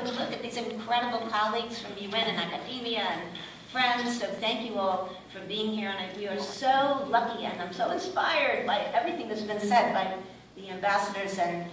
to look at these incredible colleagues from UN and academia and friends, so thank you all for being here, and we are so lucky, and I'm so inspired by everything that's been said by the ambassadors and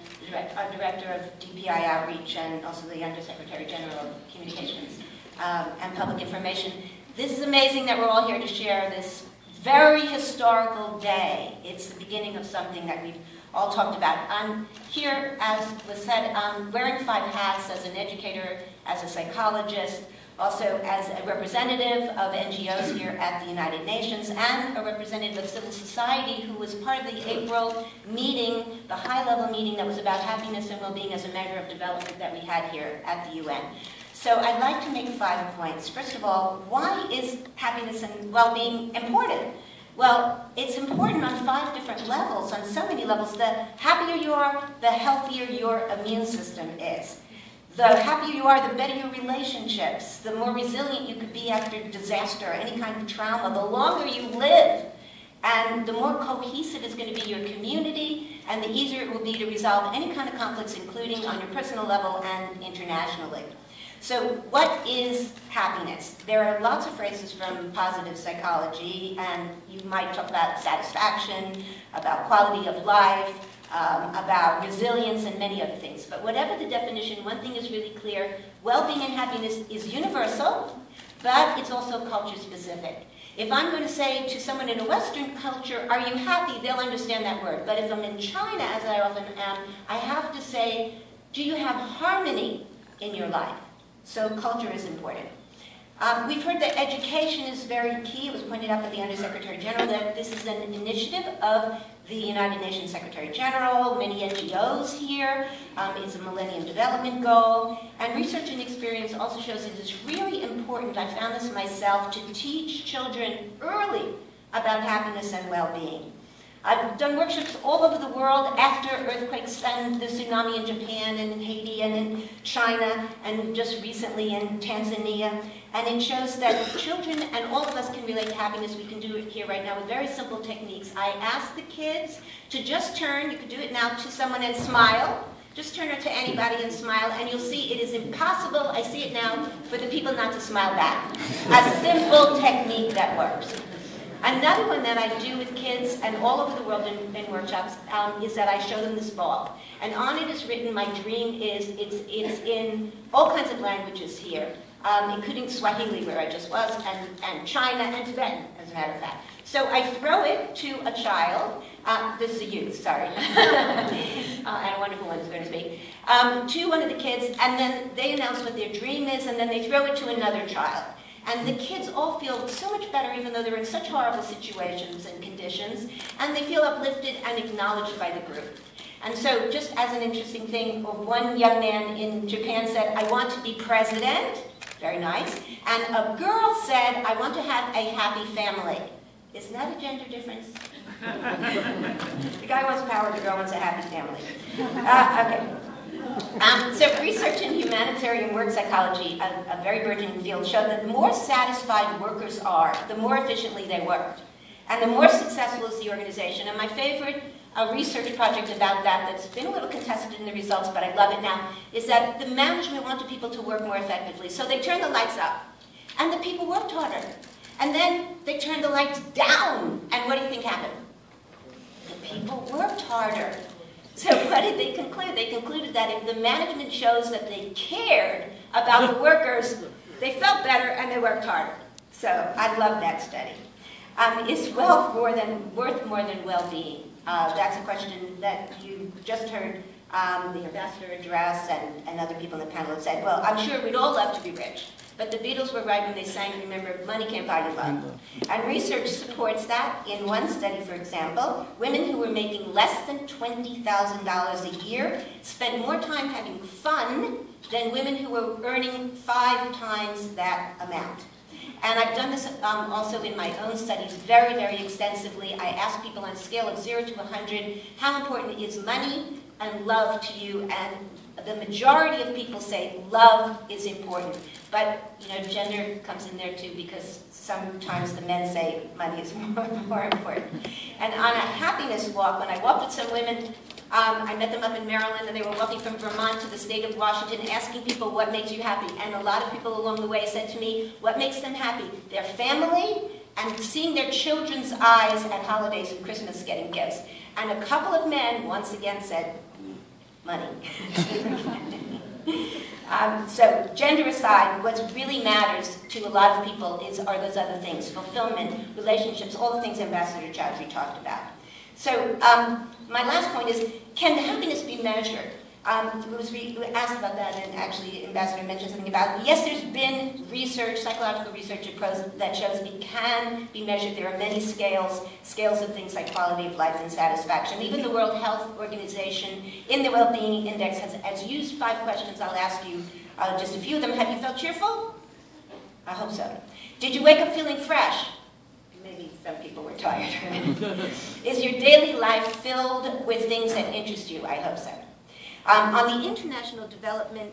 our director of DPI Outreach and also the Undersecretary General of Communications and Public Information. This is amazing that we're all here to share this very historical day. It's the beginning of something that we've all talked about. I'm here, as was said, wearing 5 hats as an educator, as a psychologist, also as a representative of NGOs here at the United Nations, and a representative of civil society who was part of the April meeting, the high-level meeting that was about happiness and well-being as a measure of development that we had here at the UN. So I'd like to make 5 points. First of all, why is happiness and well-being important? Well, it's important on 5 different levels, on so many levels. The happier you are, the healthier your immune system is. The happier you are, the better your relationships, the more resilient you could be after disaster, any kind of trauma, the longer you live, and the more cohesive is going to be your community, and the easier it will be to resolve any kind of conflicts, including on your personal level and internationally. So what is happiness? There are lots of phrases from positive psychology, and you might talk about satisfaction, about quality of life, about resilience and many other things. But whatever the definition, one thing is really clear: well-being and happiness is universal, but it's also culture-specific. If I'm going to say to someone in a Western culture, are you happy? They'll understand that word. But if I'm in China, as I often am, I have to say, do you have harmony in your life? So culture is important. We've heard that education is very key. It was pointed out by the Undersecretary General that this is an initiative of the United Nations Secretary General, many NGOs here. It's a Millennium Development Goal. And research and experience also shows it is really important, I found this myself, to teach children early about happiness and well-being. I've done workshops all over the world after earthquakes and the tsunami in Japan and in Haiti and in China and just recently in Tanzania. And it shows that children and all of us can relate to happiness. We can do it here right now with very simple techniques. I ask the kids to just turn, you could do it now, to someone and smile. Just turn it to anybody and smile, and you'll see it is impossible, I see it now, for the people not to smile back. A simple technique that works. Another one that I do with kids and all over the world in workshops is that I show them this ball. And on it is written, my dream is, it's in all kinds of languages here, including Swahili, where I just was, and China and Tibetan, as a matter of fact. So I throw it to a child, this is a youth, sorry, and a wonderful one is going to speak, to one of the kids, and then they announce what their dream is, and then they throw it to another child. And the kids all feel so much better, even though they're in such horrible situations and conditions, and they feel uplifted and acknowledged by the group. And so, just as an interesting thing, one young man in Japan said, I want to be president, very nice, and a girl said, I want to have a happy family. Isn't that a gender difference? The guy wants power, the girl wants a happy family. Okay. So research in humanitarian work psychology, a very burgeoning field, showed that the more satisfied workers are, the more efficiently they worked. And the more successful is the organization. And my favorite research project about that, that's been a little contested in the results, but I love it now, is that the management wanted people to work more effectively. So they turned the lights up, and the people worked harder. And then they turned the lights down, and what do you think happened? The people worked harder. So what did they conclude? They concluded that if the management shows that they cared about the workers, they felt better and they worked harder. So I love that study. Is wealth worth more than well-being? That's a question that you just heard the ambassador address and other people in the panel had said, well, I'm sure we'd all love to be rich. But the Beatles were right when they sang, remember, money can't buy you love. And research supports that. In one study, for example, women who were making less than $20,000 a year spent more time having fun than women who were earning 5 times that amount. And I've done this also in my own studies very, very extensively. I ask people on a scale of 0 to 100, how important is money and love to you? And the majority of people say love is important. But, you know, gender comes in there too, because sometimes the men say money is more important. And on a happiness walk, when I walked with some women, I met them up in Maryland, and they were walking from Vermont to the state of Washington, asking people what makes you happy. And a lot of people along the way said to me, what makes them happy? Their family and seeing their children's eyes at holidays and Christmas getting gifts. And a couple of men once again said, money. So gender aside, what really matters to a lot of people are those other things: fulfillment, relationships, all the things Ambassador Chowdhury talked about. So my last point is, can happiness be measured? We asked about that, and actually Ambassador mentioned something about it. Yes, there's been research, psychological research that shows it can be measured. There are many scales of things like quality of life and satisfaction. Even the World Health Organization, in the Well-Being Index, has used 5 questions. I'll ask you just a few of them. Have you felt cheerful? I hope so. Did you wake up feeling fresh? Maybe some people were tired. Is your daily life filled with things that interest you? I hope so. On the international development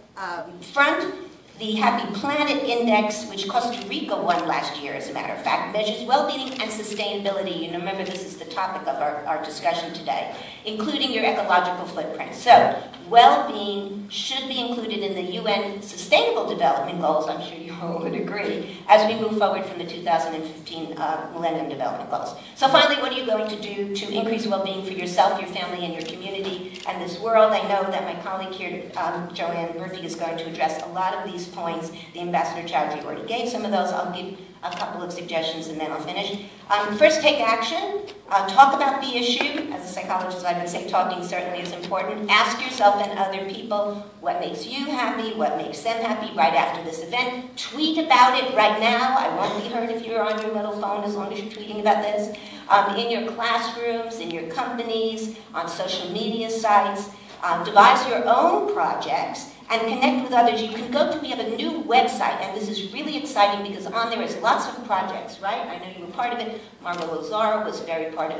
front, the Happy Planet Index, which Costa Rica won last year, as a matter of fact, measures well-being and sustainability. You remember, this is the topic of our discussion today, including your ecological footprint. So, well-being should be included in the UN Sustainable Development Goals, I'm sure you all would agree, as we move forward from the 2015 Millennium Development Goals. So finally, what are you going to do to increase well-being for yourself, your family, and your community, and this world? I know that my colleague here, Joanne Murphy, is going to address a lot of these points. The Ambassador Chowdhury already gave some of those. I'll give a couple of suggestions and then I'll finish. First, take action. Talk about the issue. As a psychologist, I would say talking certainly is important. Ask yourself and other people what makes you happy, what makes them happy right after this event. Tweet about it right now. I won't be hurt if you're on your little phone, as long as you're tweeting about this. In your classrooms, in your companies, on social media sites. Devise your own projects and connect with others. You can go to, we have a new website, and this is really exciting because on there is lots of projects, right? I know you were part of it. Margot Lozaro was very part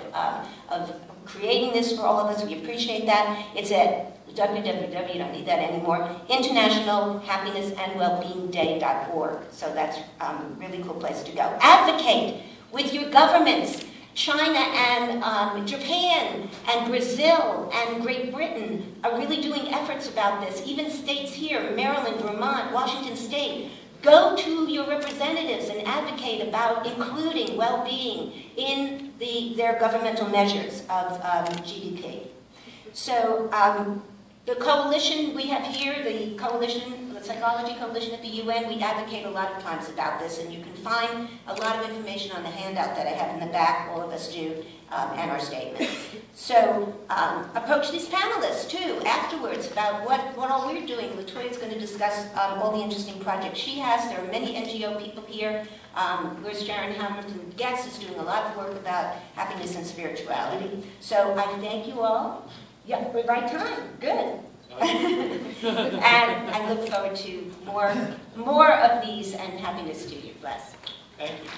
of creating this for all of us. We appreciate that. It's at www, you don't need that anymore, internationalhappinessandwellbeingday.org. So that's a really cool place to go. Advocate with your governments. China and Japan and Brazil and Great Britain are really doing efforts about this. Even states here, Maryland, Vermont, Washington State, go to your representatives and advocate about including well-being in their governmental measures of GDP. So the coalition we have here, the coalition, the Psychology Coalition at the UN, we advocate a lot of times about this, and you can find a lot of information on the handout that I have in the back, all of us do, and our statement. So approach these panelists, too, afterwards, about what all we're doing. Latoya's going to discuss all the interesting projects she has. There are many NGO people here. Where's Sharon Hamilton Getz is doing a lot of work about happiness and spirituality. So I thank you all. Yeah, we're right time. Good. And I look forward to more of these, and happiness to you. Bless. Thank you.